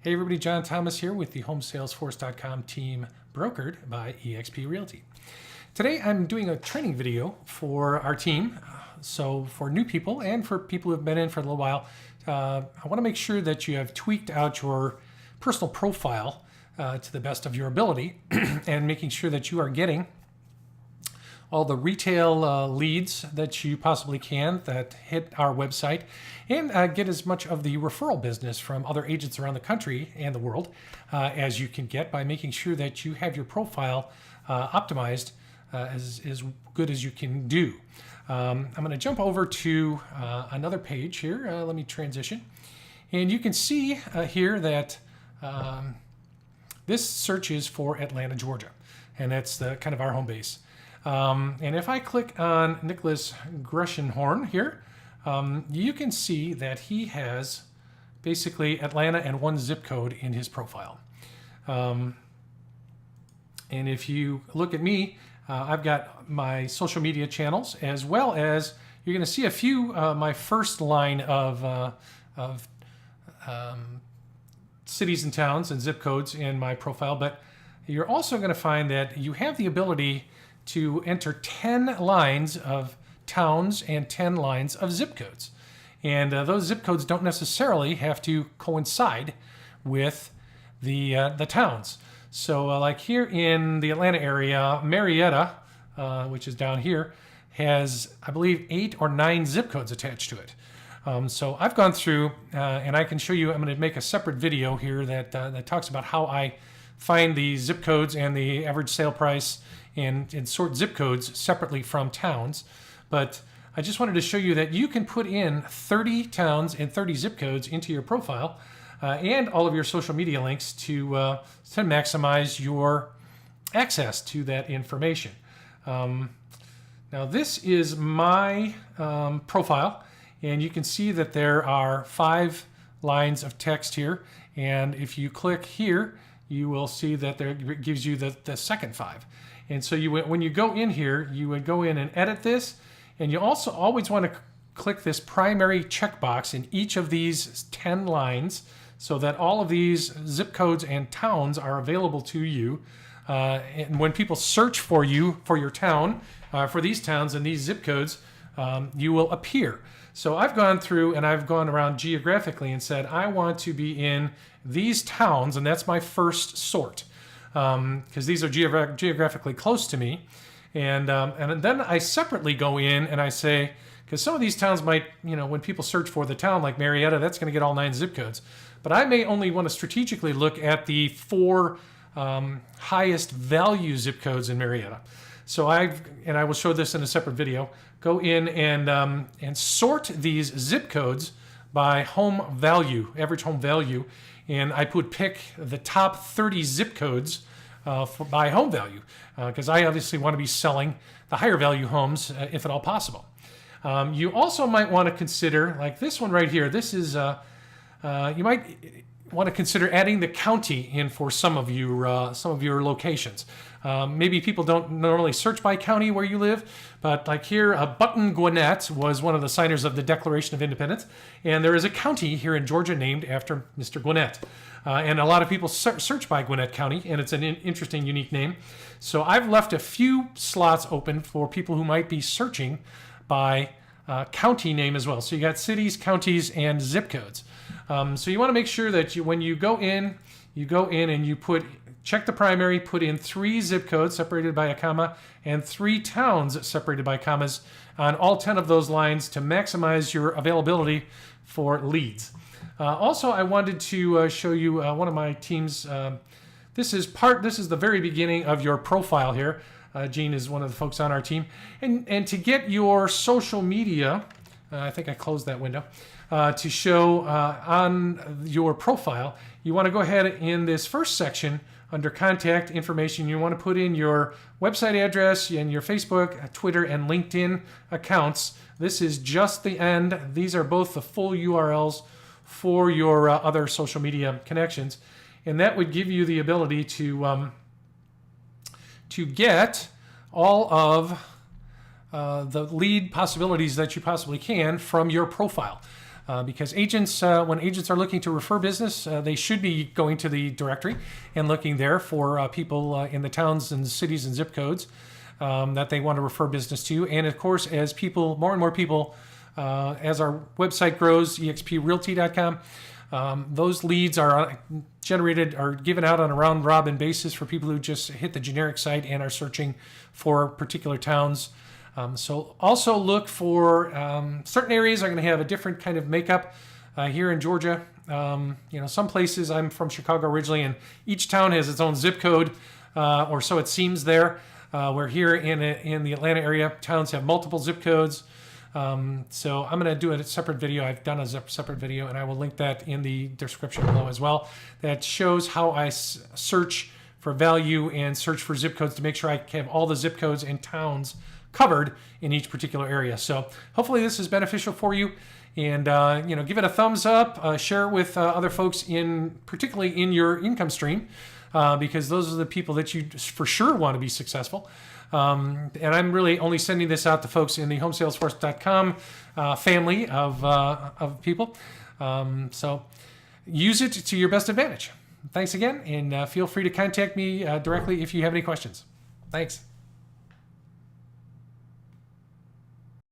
Hey everybody, John Thomas here with the HomeSalesForce.com team brokered by eXp Realty. Today I'm doing a training video for our team. So for new people and for people who have been in for a little while, I want to make sure that you have tweaked out your personal profile to the best of your ability and making sure that you are getting all the retail leads that you possibly can that hit our website, and get as much of the referral business from other agents around the country and the world as you can get by making sure that you have your profile optimized as good as you can do. I'm going to jump over to another page here. Let me transition. And you can see here that this search is for Atlanta, Georgia, and that's the kind of our home base. And if I click on Nicholas Greshenhorn here, you can see that he has basically Atlanta and one zip code in his profile. And if you look at me, I've got my social media channels, as well as you're going to see a few my first line of cities and towns and zip codes in my profile. But you're also going to find that you have the ability to enter 10 lines of towns and 10 lines of zip codes. And those zip codes don't necessarily have to coincide with the towns. So like here in the Atlanta area, Marietta, which is down here, has, I believe, 8 or 9 zip codes attached to it. So I've gone through, and I can show you, I'm going to make a separate video here that talks about how I find the zip codes and the average sale price and sort zip codes separately from towns. But I just wanted to show you that you can put in 30 towns and 30 zip codes into your profile and all of your social media links to maximize your access to that information. Now this is my profile, and you can see that there are 5 lines of text here, and if you click here you will see that it gives you the second 5. And so when you go in here, you would go in and edit this, and you also always want to click this primary checkbox in each of these 10 lines so that all of these zip codes and towns are available to you. And when people search for you, for your town, for these towns and these zip codes, you will appear. So I've gone through and I've gone around geographically and said, I want to be in these towns, and that's my first sort. Because these are geographically close to me. And then I separately go in and I say, because some of these towns might, when people search for the town like Marietta, that's going to get all 9 zip codes. But I may only want to strategically look at the 4 highest value zip codes in Marietta. So I will show this in a separate video, go in and sort these zip codes by home value, average home value. And I would pick the top 30 zip codes by home value, because I obviously want to be selling the higher value homes if at all possible. You also might want to consider, like this one right here, this is, you might want to consider adding the county in for some of your locations. Maybe people don't normally search by county where you live, but like here, Button Gwinnett was one of the signers of the Declaration of Independence, and there is a county here in Georgia named after Mr. Gwinnett. And a lot of people search by Gwinnett County, and it's an interesting, unique name. So I've left a few slots open for people who might be searching by county name as well. So you got cities, counties, and zip codes. So you want to make sure that when you go in and you check the primary, put in 3 zip codes separated by a comma and 3 towns separated by commas on all 10 of those lines to maximize your availability for leads. Also, I wanted to show you one of my team's. This is the very beginning of your profile here. Gene is one of the folks on our team, and to get your social media, I think I closed that window, to show on your profile, you want to go ahead in this first section under contact information. You want to put in your website address and your Facebook, Twitter, and LinkedIn accounts. This is just the end. These are both the full URLs for your other social media connections, and that would give you the ability to get all of the lead possibilities that you possibly can from your profile. Because agents, when agents are looking to refer business, they should be going to the directory and looking there for people in the towns and cities and zip codes that they want to refer business to. And of course, as people, more and more people, as our website grows, exprealty.com, those leads are generated, are given out on a round robin basis for people who just hit the generic site and are searching for particular towns. So also look for certain areas are going to have a different kind of makeup. Here in Georgia, some places, I'm from Chicago originally, and each town has its own zip code, or so it seems there. Where here in the Atlanta area, towns have multiple zip codes. So I'm going to do a separate video. I've done a separate video, and I will link that in the description below as well. That shows how I search for value and search for zip codes to make sure I have all the zip codes and towns covered in each particular area. So hopefully this is beneficial for you, and give it a thumbs up, share it with other folks particularly in your income stream, because those are the people that you for sure want to be successful. And I'm really only sending this out to folks in the homesalesforce.com family of people. So use it to your best advantage. Thanks again, and feel free to contact me directly if you have any questions. Thanks.